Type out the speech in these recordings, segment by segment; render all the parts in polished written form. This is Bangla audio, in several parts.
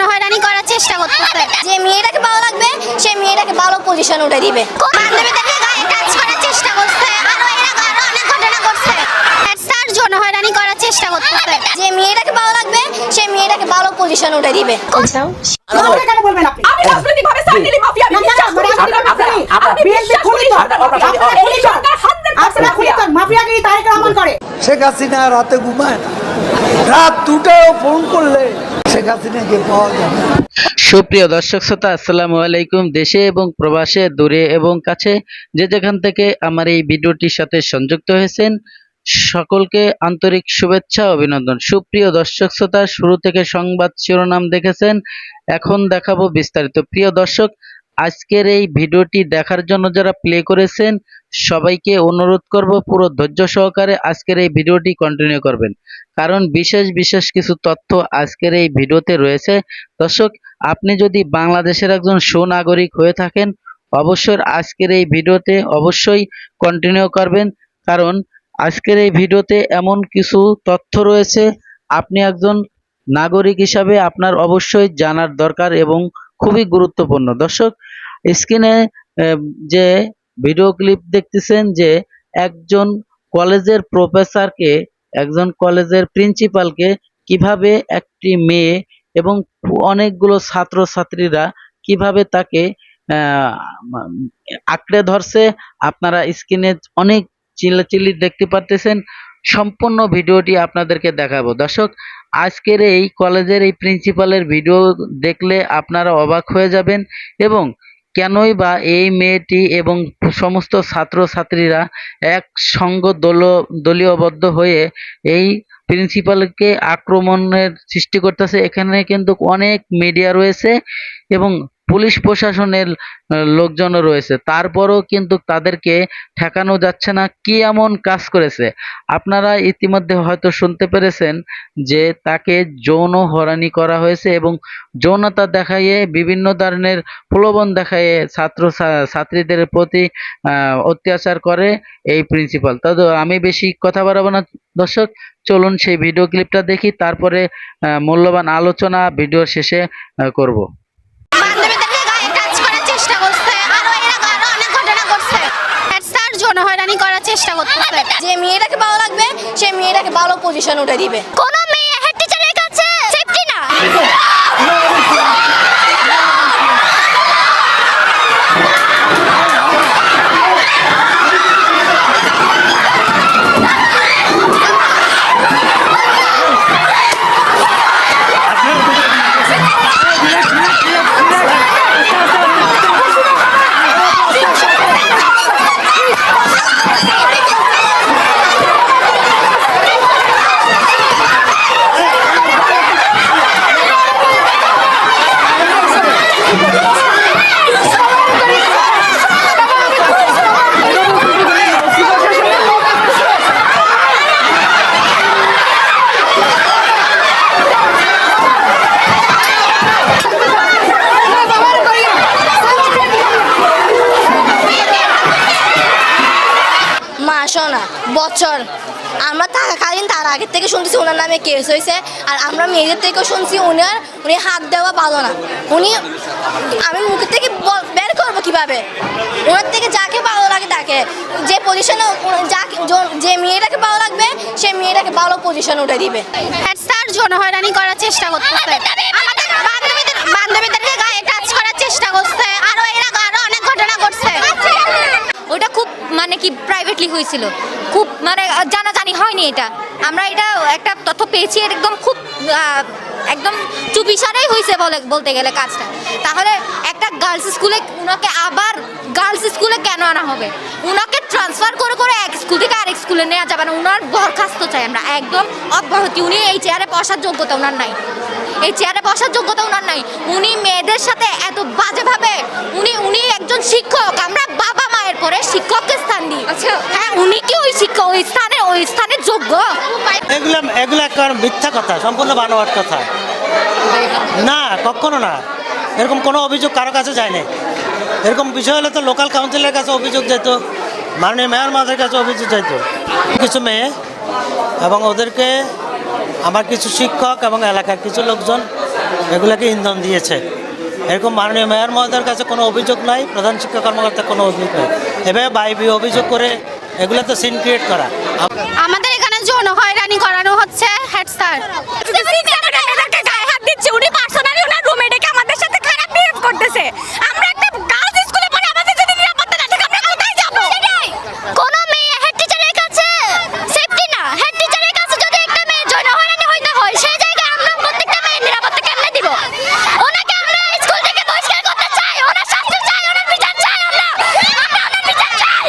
জনহয়রানি করার চেষ্টা করতেছে। যে মেয়েটাকে ভালো লাগবে সেই মেয়েটাকে ভালো পজিশন উঠে দিবে। বান্ধবীদেরকে গায়ে টাচ করার চেষ্টা করছে, আরো অনেক ঘটনা করছে। স্যার জনহয়রানি করার চেষ্টা করতেছে। যে মেয়েটাকে ভালো লাগবে সেই মেয়েটাকে ভালো পজিশন উঠে দিবে। কেন বলবেন আপনি? আমি রাজনৈতিকভাবে স্যার নিলি মাফিয়া মাফিয়াগিরি তারেক রহমান করে। শেখ হাসিনা রাতে ঘুমায় না, রাত 2টায় ফোন করলে শেখ হাসিনাকে পাওয়া যাবে। সুপ্রিয় দর্শক শ্রোতা, আসসালামু আলাইকুম। দেশে এবং প্রবাসে, দূরে এবং কাছে যে যেখান থেকে আমার এই ভিডিওটির সাথে সংযুক্ত হয়েছেন, সকলকে আন্তরিক শুভেচ্ছা অভিনন্দন। সুপ্রিয় দর্শক শ্রোতা, শুরু থেকে সংবাদ শিরোনাম দেখেছেন, এখন দেখাবো বিস্তারিত। প্রিয় দর্শক, আজকের এই ভিডিওটি দেখার জন্য যারা প্লে করেছেন সবাইকে অনুরোধ করব পুরো ধৈর্য সহকারে আজকের এই ভিডিওটি কন্টিনিউ করবেন, কারণ বিশেষ কিছু তথ্য আজকের এই ভিডিওতে রয়েছে। দর্শক, আপনি যদি বাংলাদেশের একজন সুনাগরিক হয়ে থাকেন অবশ্যই আজকের এই ভিডিওতে অবশ্যই কন্টিনিউ করবেন, কারণ আজকের এই ভিডিওতে এমন কিছু তথ্য রয়েছে আপনি একজন নাগরিক হিসাবে আপনার অবশ্যই জানার দরকার এবং খুবই গুরুত্বপূর্ণ। দর্শক, স্ক্রিনে যে ভিডিও ক্লিপ দেখতেছেন যে একজন কলেজের প্রফেসরকে, একজন কলেজের প্রিন্সিপালকে কিভাবে একটি মেয়ে এবং অনেকগুলো ছাত্রছাত্রীরা কিভাবে তাকে আঁকড়ে ধরছে, আপনারা স্ক্রিনে অনেক চিল্লাচিল্লি দেখতে পারতেছেন। সম্পূর্ণ ভিডিওটি আপনাদেরকে দেখাবো। দর্শক, আজকের এই কলেজের এই প্রিন্সিপালের ভিডিও দেখলে আপনারা অবাক হয়ে যাবেন এবং কেনই বা এই মেয়েটি এবং সমস্ত ছাত্রছাত্রীরা এক সঙ্গ দলীয়বদ্ধ হয়ে এই প্রিন্সিপালকে আক্রমণের সৃষ্টি করতেছে। এখানে কিন্তু অনেক মিডিয়া রয়েছে এবং পুলিশ প্রশাসনের লোকজনও রয়েছে, তারপরও কিন্তু তাদেরকে ঠেকানো যাচ্ছে না। কি এমন কাজ করেছে? আপনারা ইতিমধ্যে হয়তো শুনতে পেরেছেন যে তাকে যৌন হয়রানি করা হয়েছে এবং যৌনতা দেখাইয়ে বিভিন্ন ধরনের প্রলোভন দেখাইয়ে ছাত্রীদের প্রতি অত্যাচার করে এই প্রিন্সিপাল। তবে আমি বেশি কথা বাড়াবো না দর্শক, চলুন সেই ভিডিও ক্লিপটা দেখি, তারপরে মূল্যবান আলোচনা ভিডিওর শেষে করব। জনহয়রানি করার চেষ্টা করতেছে। যে মেয়েটাকে ভালো লাগবে সেই মেয়েটাকে ভালো পজিশন উঠে দিবে। কোন মেয়ে হেড টিচারের কাছে সেফটি না। শোনা বছর আমরা থাকাকালীন তার আগের থেকে শুনতেছি ওনার নামে কেস হয়েছে, আর আমরা মেয়েদের থেকেও শুনছি উনি হাত দেওয়া ভালো না। আমি মুখের থেকে বের করবো কিভাবে? ওনার থেকে যাকে ভালো লাগে তাকে, যে পজিশনে যে মেয়েটাকে ভালো লাগবে সেই মেয়েটাকে ভালো পজিশন উঠে দিবে। স্যার জনহয়রানি করার চেষ্টা করতেছে, বান্ধবীদেরকে গায়ে টাচ করার চেষ্টা করছে, আরো অনেক ঘটনা করছে। ওটা খুব মানে কি প্রাইভেটলি হয়েছিল, খুব মানে জানাজানি হয়নি। আমরা এটা একটা তথ্য পেয়েছি, একদম খুব একদম চুপিসারেই হয়েছে বলতে গেলে কাজটা। তাহলে একটা গার্লস স্কুলে উনাকে আবার গার্লস স্কুলে কেন আনা হবে? উনাকে ট্রান্সফার করে এক স্কুল থেকে আরেক স্কুলে নেওয়া যাবে না। উনার বরখাস্ত চাই আমরা, একদম অব্যাহতি। উনি এই চেয়ারে বসার যোগ্যতা উনার নাই, এই চেয়ারে বসার যোগ্যতা উনার নাই। উনি মেয়েদের সাথে এত বাজেভাবে, উনি একজন শিক্ষক, আমরা বাবা মায়ের পরে শিক্ষককে স্থান দিই। আচ্ছা হ্যাঁ, উনি কি ওই শিক্ষক ওই স্থানে যোগ্য? এগুলো একটা মিথ্যা কথা, সম্পূর্ণ বানোয়াট কথা। না, কখনো না, এরকম কোনো অভিযোগ কারো কাছে যায়নি। এরকম বিষয় হলে তো লোকাল কাউন্সিলের কাছে অভিযোগ যেত, মাননীয় মেয়র মহোদয়ের কাছে অভিযোগ যেত। কিছু মেয়ে এবং ওদেরকে আমার কিছু শিক্ষক এবং এলাকার কিছু লোকজন এগুলোকে ইন্ধন দিয়েছে। এরকম মাননীয় মেয়র মহোদয়ের কাছে কোনো অভিযোগ নাই, প্রধান শিক্ষা কর্মকর্তার কোনো অভিযোগ নেই। এভাবে বাইবি অভিযোগ করে এগুলো তো সিন ক্রিয়েট করা। আমাদের এখানে যৌন হয়রানি করানো হচ্ছে হেড স্যার গায়ে হাত দিচ্ছে, উনি পার্সোনালি ওনার রুমে ডেকে আমাদের সাথে খারাপ বিহেভ করতেছে। আমরা একটা গার্লস স্কুলে পড়ে আমাদের যদি নিরাপত্তা না থাকে আমরা কোথায় যাব? কোন মেয়ে হেড টিচারের কাছে সেফটি না, হেড টিচারের কাছে যদি একটা মেয়ে যৌন হয়রানি হইতে হয় সেই জায়গায় আমরা প্রত্যেকটা মেয়ের নিরাপত্তা কেমনে দিব? ওনাকে আমরা স্কুল থেকে বহিষ্কার করতে চাই, ওনার শাস্তি চাই, ওনার বিচার চাই, আমরা ওনার বিচার চাই।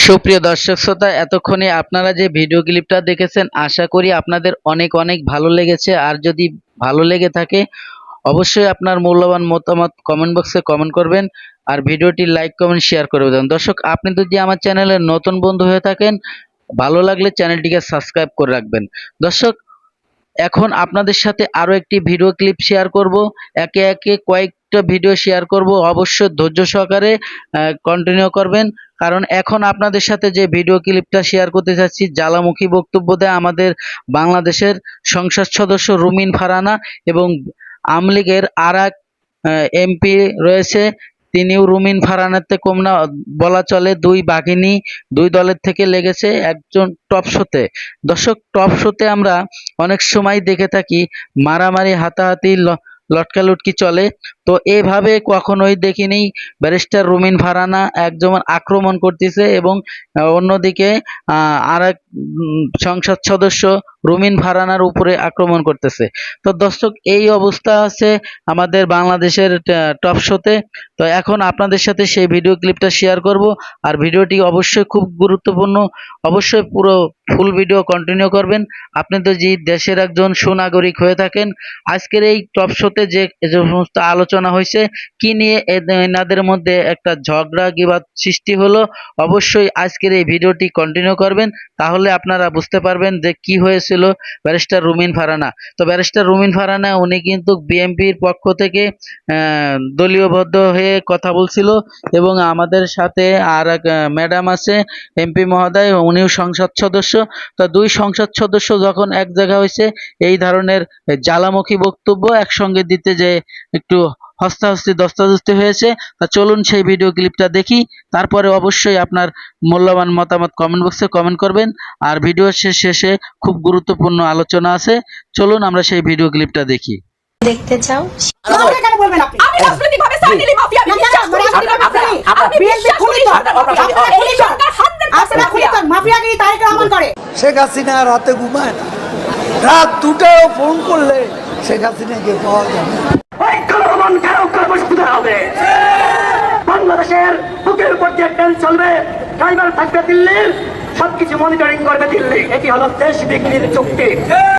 সুপ্রিয় দর্শক শ্রোতা, এতক্ষণে আপনারা যে ভিডিও ক্লিপটা দেখেছেন আশা করি আপনাদের অনেক অনেক ভালো লেগেছে। আর যদি ভালো লেগে থাকে অবশ্যই আপনার মূল্যবান মতামত কমেন্ট বক্সে কমেন্ট করবেন আর ভিডিওটি লাইক কমেন্ট শেয়ার করে দেন। দর্শক, আপনি যদি আমার চ্যানেলের নতুন বন্ধু হয়ে থাকেন, ভালো লাগলে চ্যানেলটিকে সাবস্ক্রাইব করে রাখবেন। দর্শক, এখন আপনাদের সাথে আরো একটি ভিডিও ক্লিপ শেয়ার করব, একে একে কয়েকটা ভিডিও শেয়ার করব। অবশ্যই ধৈর্য সহকারে কন্টিনিউ করবেন, কারণ এখন আপনাদের সাথে যে ভিডিও ক্লিপটা শেয়ার করতে চাচ্ছি জ্বালামুখী বক্তব্য দেয় আমাদের বাংলাদেশের সংসদ সদস্য রুমিন ফারহানা এবং আওয়ামী লীগের আর এক এমপি রয়েছে, তিনিও রুমিন ফারহানাতে কম না বলা চলে। দুই বাঘিনী দুই দলের থেকে লেগেছে একজন টপ শোতে। দর্শক, টপ শোতে আমরা অনেক সময় দেখে থাকি মারামারি, হাতাহাতি, লটকালটকি চলে। তো এভাবে কখনোই দেখিনি ব্যারিস্টার রুমিন ফারহানা একজন আক্রমণ করতেছে এবং অন্যদিকে আর এক সংসদ সদস্য রুমিন ফারহানার উপরে আক্রমণ করতেছে। তো দর্শক, এই অবস্থা আছে আমাদের বাংলাদেশের টপ শোতে। তো এখন আপনাদের সাথে সেই ভিডিও ক্লিপটা শেয়ার করব, আর ভিডিওটি অবশ্যই খুব গুরুত্বপূর্ণ, অবশ্যই পুরো ফুল ভিডিও কন্টিনিউ করবেন। আপনি তো যে দেশের একজন সুনাগরিক হয়ে থাকেন, আজকের এই টপ শোতে যে সমস্ত আলোচনা হয়েছে কি নিয়ে এনাদের মধ্যে একটা ঝগড়া বিবাদ সৃষ্টি হলো, অবশ্যই আজকের এই ভিডিওটি কন্টিনিউ করবেন, তাহলে আপনারা বুঝতে পারবেন যে কি হয়েছিল ব্যারিস্টার রুমিন ফারহানা। তো ব্যারিস্টার রুমিন ফারহানা উনি কিন্তু বিএনপির পক্ষ থেকে দলীয়বদ্ধ হয়ে কথা বলছিল এবং আমাদের সাথে আর এক ম্যাডাম আছে এমপি মহোদয়, উনিও সংসদ সদস্য। তো দুই সংসদ সদস্য যখন এক জায়গা হয়েছে এই ধরনের জ্বালামুখী বক্তব্য একসঙ্গে দিতে যে একটু হস্তাহস্তি দস্তাদস্তি হয়েছে। তা চলুন সেই ভিডিও ক্লিপটা দেখি, তারপরে অবশ্যই আপনার মূল্যবান মতামত কমেন্ট বক্সে কমেন্ট করবেন। আর ভিডিও শেষে খুব গুরুত্বপূর্ণ আলোচনা আছে, চলুন আমরা সেই ভিডিও ক্লিপটা দেখি। দেখতে চাও? আমাকে কেন বলবেন আপনি? আমি রাজনৈতিকভাবে সাইকেলি মাফিয়া, আমি বিশ্বাস করি আপনি বিএনপি খুনি তো, আপনারা খুনি তো, আপনারা খুনি তো, মাফিয়াগিরি তারেক রহমান করে। শেখ হাসিনা রাতে ঘুমায় না, রাত 2টায়ও ফোন করলে শেখ হাসিনাকে পাওয়া যাবে না। ভ্রমণ কেন কর্মসূচিতে হবে? বাংলাদেশের বুকের উপর যে ট্রেন চলবে, ড্রাইভার থাকবে দিল্লির, সবকিছু মনিটরিং করবে দিল্লি। এটি হলো দেশ বিক্রির চুক্তি।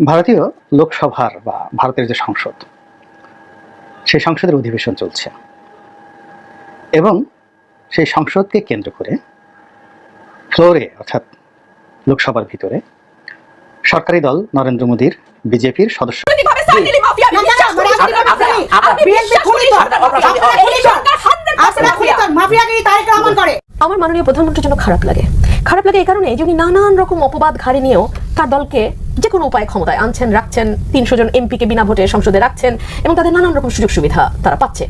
ভারতীয় লোকসভার বা ভারতের যে সংসদ, সেই সংসদের অধিবেশন চলছে এবং সেই সংসদকে কেন্দ্র করে ফ্লোরে অর্থাৎ লোকসভার ভিতরে সরকারি দল নরেন্দ্র মোদীর বিজেপির সদস্য রাজনৈতিকভাবে সাইকেলি মাফিয়া, আমি বিশ্বাস করি আপনি বিএনপি খুনি তো, আপনারা খুনি তো, আপনারা খুনি তো, মাফিয়াগিরি তারেক রহমান করে। আমার মাননীয় প্রধানমন্ত্রীর জন্য খারাপ লাগে এই কারণে যে উনি নানান রকম অপবাদ ঘাড়ে নিয়েও তার দলকে যে কোনো উপায়ে ক্ষমতায় আনছেন, রাখছেন, 300 জন এমপিকে বিনা ভোটে সংসদে রাখছেন এবং তাদের নানান রকম সুযোগ সুবিধা তারা পাচ্ছে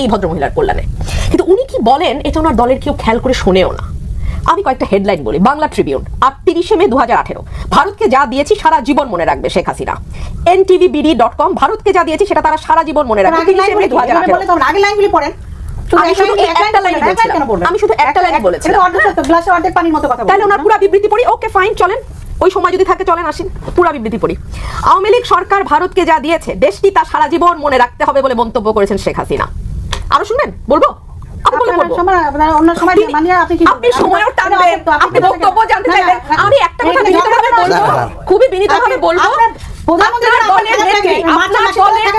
এই ভদ্রমহিলার কল্যাণে। কিন্তু উনি কি বলেন এটা ওনার দলের কেউ খেয়াল করে শোনেও না। আমি কয়েকটা হেডলাইন বলি। বাংলা ট্রিবিউন 38 মে 2018, ভারতকে যা দিয়েছি সারা জীবন মনে রাখবে শেখ হাসিনা। ntvbd.com, ভারতকে যা দিয়েছি সেটা তারা সারা জীবন মনে রাখবে। 30 মে 2018। আগে লাইনগুলি পড়েন। আমি শুধু একটা লাইন বলেছি। গ্লাসে অর্ধেক পানির মতো কথা বলেন। তাহলে ওনার পুরো বিবৃতি পড়ি। ওকে ফাইন, চলেন, ওই সময় যদি থাকে চলেন আসেন পুরো বিবৃতি পড়ি। আওয়ামী লীগ সরকার ভারতকে যা দিয়েছে দেশটি তা সারা জীবন মনে রাখতে হবে বলে মন্তব্য করেছেন শেখ হাসিনা। আরো শুনবেন? বলবো? আপনি সময়ও টানবেন, আপনি বক্তব্য জানতে চাইবেন। আমি একটা কথা বিনীতভাবে বলবো, খুবই বিনীতভাবে বলবো, প্রধানমন্ত্রী আপনার দলের নেত্রী,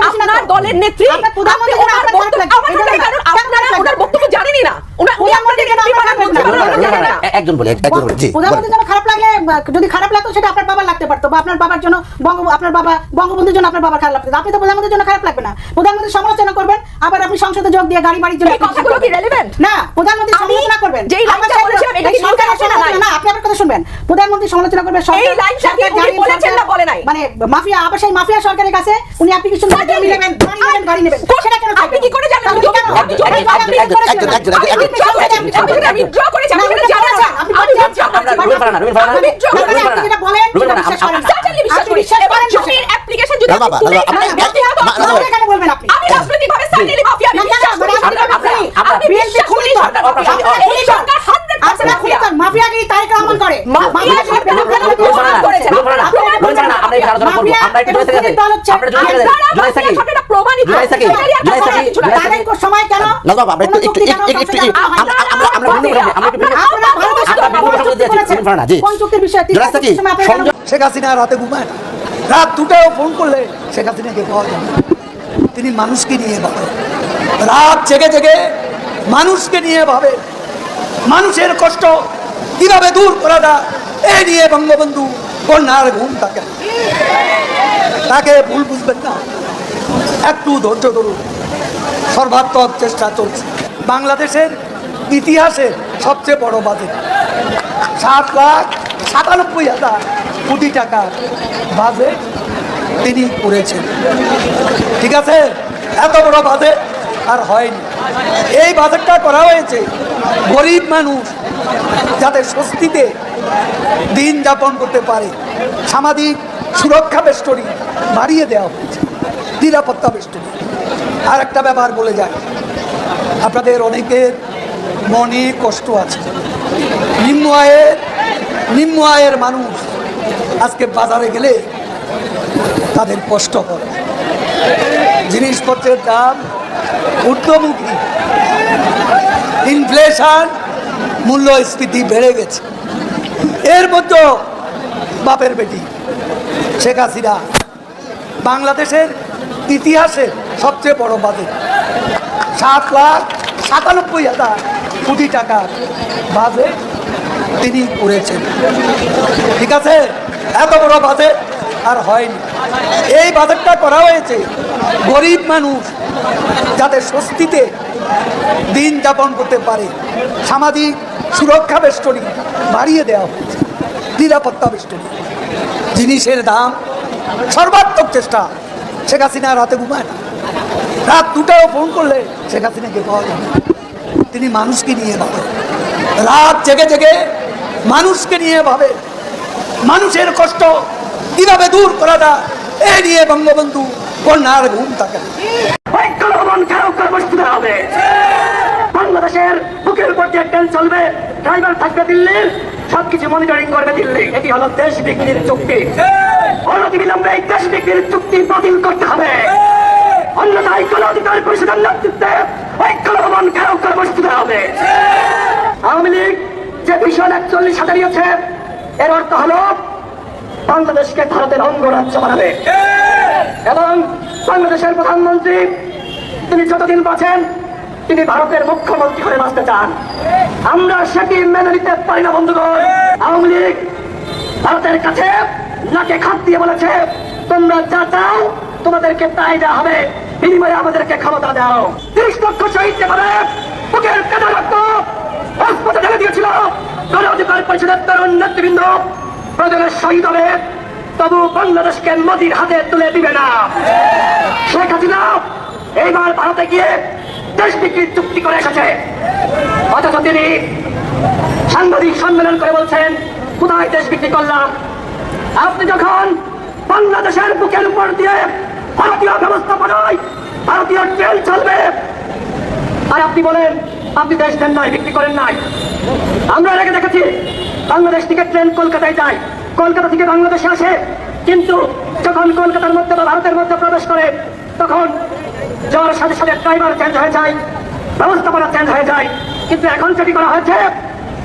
আপনার দলের নেত্রী, আপনার প্রধানমন্ত্রী আপনি ওনার বক্তব্য- আপনারা ওনার বক্তব্য জানেনই না। উনি আপনাদের নেত্রী বানান বলতে পারেন, আমরা জানি না। একজন বলে জি প্রধানমন্ত্রীর জন্য খারাপ লাগলে যদি খারাপ লাগতো সেটা আপনার বাবার লাগতে পারতো, বা আপনার বাবার জন্য আপনার বাবা বঙ্গবন্ধুর জন্য আপনার বাবার খারাপ লাগতো। আপনি তো প্রধানমন্ত্রীর জন্য খারাপ লাগবে না। প্রধানমন্ত্রী সমালোচনা করবেন, আবার আপনি সংসদে যোগ দিয়ে গাড়ি বাড়ির জন্য এই কথাগুলো কি relevant? না, প্রধানমন্ত্রী আমি সমালোচনা করবেন। যেই লাইনটা বলেছিলাম, এটা কি সরকার নিউজে আসে না? না, আপনি আমার কথা শুনবেন। প্রধানমন্ত্রী সমালোচনা করবেন, এই লাইনটা কি উনি বলেছেন না বলে নাই? মানে মাফিয়া, আবাসাই মাফিয়া সরকারের কাছে উনি অ্যাপ্লিকেশন করে জমি নেবেন, গাড়ি নেবেন, সেটা কেন আপনি কি করে জানেন? আপনি কেন? আপনি জমি একজন withdraw করেছি, আমি সেটা জানি না। আপনি আমি withdraw করেছি। আপনি যেটা বলেন সেটা বিশ্বাস করেন না। Certainly বিশ্বাস আপনি করি। বিশ্বাস এবং করেন না। জমির application যদি বাবা, আপনি তুলে বাবা, ধরেন, আপনি- মাফিয়া তো- তাহলে কেন বলবেন আপনি? আমি রাজনৈতিকভাবে certainly মাফিয়া, আমি বিশ্বাস করি। আমি বিশ্বাস করি। এই সরকার 100% মাফিয়া। মাফিয়াগিরি তারেক রহমান করে। মাফিয়া সরকার প্রমাণ করেছেন। আপনারা প্রমাণিত। তাদের সময় কেন? না বাবা, আমরা একটু কোন চুক্তির বিষয়ে? শেখ হাসিনার হাতে ঘুমায় না। রাত 2টায়ও ফোন করলে শেখ হাসিনাকে পাওয়া যাবে না। তিনি মানুষকে নিয়ে ভাবে, রাত জেগে জেগে মানুষকে নিয়ে ভাবে, মানুষের কষ্ট কিভাবে দূর করা যায় এই নিয়ে বঙ্গবন্ধু কন্যার ঘুম থাকে না। তাকে ভুল বুঝবেন না, একটু ধৈর্য ধরুন। সর্বাত্মক চেষ্টা চলছে। বাংলাদেশের ইতিহাসের সবচেয়ে বড় বাজেট 7,97,000 কোটি টাকার বাজেট তিনি করেছেন। ঠিক আছে, এত বড় বাজেট আর হয়নি। এই বাজেটটা করা হয়েছে গরিব মানুষ যাতে স্বস্তিতে দিন যাপন করতে পারে। সামাজিক সুরক্ষা বেষ্টনী বাড়িয়ে দেওয়া হয়েছে, নিরাপত্তা বেষ্টনী। আর একটা ব্যাপার বলে যায়, আপনাদের অনেকের মনে কষ্ট আছে। নিম্ন আয়ের মানুষ আজকে বাজারে গেলে তাদের কষ্ট হয়। জিনিসপত্রের দাম ঊর্ধ্বমুখী, ইনফ্লেশন, মূল্যস্ফীতি বেড়ে গেছে। এর মধ্যে বাপের বেটি শেখ হাসিনা বাংলাদেশের ইতিহাসের সবচেয়ে বড় বাজেট 7,97,000 কোটি টাকার বাজেট তিনি করেছেন। ঠিক আছে, এত বড় বাজেট আর হয়নি। এই বাজেটটা করা হয়েছে গরিব মানুষ যাতে স্বস্তিতে দিন যাপন করতে পারে। সামাজিক সুরক্ষা বেষ্টনী বাড়িয়ে দেওয়া হয়েছে, নিরাপত্তা বেষ্টনী। জিনিসের দাম সর্বাত্মক চেষ্টা। শেখ হাসিনার হাতে ঘুমায় না। রাত 2টায়ও ফোন করলে শেখ হাসিনাকে পাওয়া যাবে না। তিনি মানুষকে নিয়ে ভাবে, রাত জেগে জেগে মানুষকে নিয়ে ভাবে, মানুষের কষ্ট কিভাবে দূর করা যায় এই নিয়ে বঙ্গবন্ধু কন্যার ঘুম থাকে না। ঐক্যভবন ঘেরাও কর্মসূচি হবে। বাংলাদেশের বুকের উপর যে ট্রেন চলবে, ড্রাইভার থাকবে দিল্লির, সবকিছু মনিটরিং করবে দিল্লি। এটি হলো দেশ বিক্রির চুক্তি। অনতিবিলম্বে এই দেশ বিক্রির চুক্তি বাতিল করতে হবে, অন্যথায় গণ অধিকার পরিষদের নেতৃত্বে ঐক্যভবন ঘেরাও কর্মসূচি হবে। আওয়ামী লীগ যে ভীষণ 41 হাজারিয়েছে, এর অর্থ হলো বাংলাদেশকে ভারতের অঙ্গরাজ্য বানাবে। এবং বাংলাদেশের প্রধানমন্ত্রী তিনি যতদিন বাঁচেন তিনি ভারতের মুখ্যমন্ত্রী হয়ে বাঁচতে চান। আমরা সেটি মেনে নিতে পারি না বন্ধুগণ। আওয়ামী লীগ ভারতের কাছে নাকে খাত দিয়ে বলেছে, তোমরা যা চাও তোমাদেরকে তাই দেওয়া হবে, বিনিময়ে আমাদেরকে ক্ষমতা দাও। 30 লক্ষ শহীদ যেভাবে বুকের কাটা রক্ত রাজপথে ঢেলে দিয়েছিল, গণ অধিকার পরিষদের তরুণ নেতৃবৃন্দ প্রজনের শহীদ হবে, তবু বাংলাদেশকে মোদির হাতে তুলে দিবে না। শেখ হাসিনা এইবার ভারতে গিয়ে দেশ বিক্রির চুক্তি করে এসেছে, অথচ তিনি সাংবাদিক সম্মেলন করে বলছেন, কোথায় দেশ বিক্রি করলাম? আপনি যখন বাংলাদেশের বুকের উপর দিয়ে ভারতীয় ব্যবস্থাপনায় ভারতীয় ট্রেন চলবে, আর আপনি বলেন আপনি দেশ দেন নাই, বিক্রি করেন নাই। আমরা এর আগে দেখেছি বাংলাদেশ থেকে ট্রেন কলকাতায় যায়, কলকাতা থেকে বাংলাদেশে আসে, কিন্তু যখন কলকাতার মধ্যে বা ভারতের মধ্যে প্রবেশ করে তখন যাওয়ার সাথে সাথে ড্রাইভার চেঞ্জ হয়ে যায়, ব্যবস্থাপনা চেঞ্জ হয়ে যায়। কিন্তু এখন যেটি করা হয়েছে,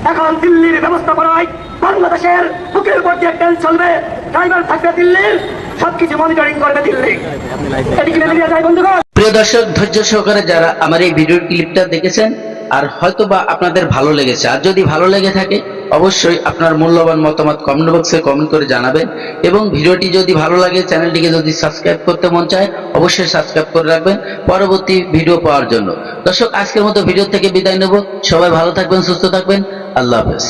এখন দিল্লির ব্যবস্থাপনায় বাংলাদেশের বুকের উপর দিয়ে ট্রেন চলবে, ড্রাইভার থাকবে দিল্লির, সবকিছু মনিটরিং করবে দিল্লি। এদিকে মেনে নিয়ে যায় বন্ধুগণ। প্রিয় দর্শক, ধৈর্য সহকারে যারা আমার এই ভিডিও ক্লিপটা দেখেছেন, আর হয়তো বা আপনাদের ভালো লেগেছে, আর যদি ভালো লেগে থাকে অবশ্যই আপনার মূল্যবান মতামত কমেন্ট বক্সে কমেন্ট করে জানাবেন। এবং ভিডিওটি যদি ভালো লাগে, চ্যানেলটিকে যদি সাবস্ক্রাইব করতে মন চায় অবশ্যই সাবস্ক্রাইব করে রাখবেন পরবর্তী ভিডিও পাওয়ার জন্য। দর্শক, আজকের মতো ভিডিও থেকে বিদায় নেব। সবাই ভালো থাকবেন, সুস্থ থাকবেন। আল্লাহ হাফেজ।